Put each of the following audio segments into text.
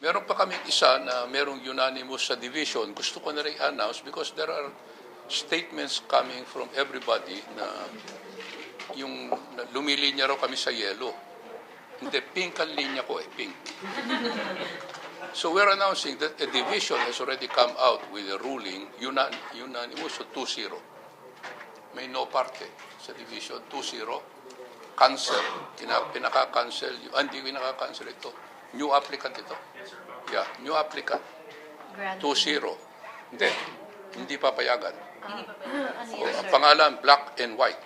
Meron pa kami isa na merong unanimous sa division. Gusto ko na rin announce because there are statements coming from everybody na yung lumilinya raw kami sa yellow. Hindi, pink ang linya ko pink. So we're announcing that a division has already come out with a ruling, unanimous, so 2-0. May no parte sa division, 2-0. Cancel, pinaka-cancel, hindi pinaka-cancel ito. New applicant ito. Yeah, new applicant. 2-0. Hindi papayagan. Ang pangalan, black and white.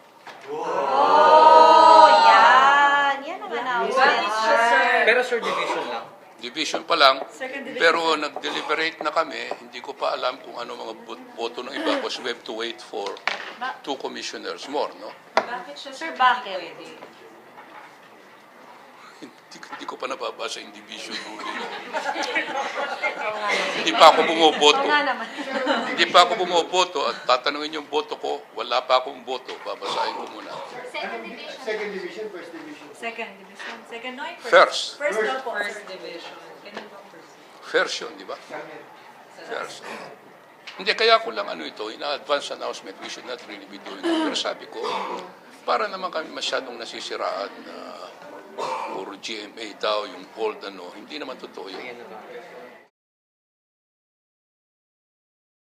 Oh, yan. Yan ang announcement, sir. Pero sir, division lang. Division pa lang, Second division. pero nag-deliberate na kami, hindi ko pa alam kung ano mga boto ng iba because we have to wait for 2 commissioners more, no? Bakit siya, Sir, bakit? Hindi ko pa nababasa yung division ruling. Hindi pa ako bumoboto. Oo nga naman. Hindi pa ako bumoboto at tatanungin yung boto ko, wala pa akong boto, babasahin ko muna. Second division, first division. Second division. Second, no, First. First daw po. First division. Ganun ba first? First yun, di ba? First. Hindi, kaya ko lang ito, in advance announcement, we should not really be doing it. Pero sabi ko, para naman kami masyadong nasisiraan na or GMA daw, yung old hindi naman totoo yun.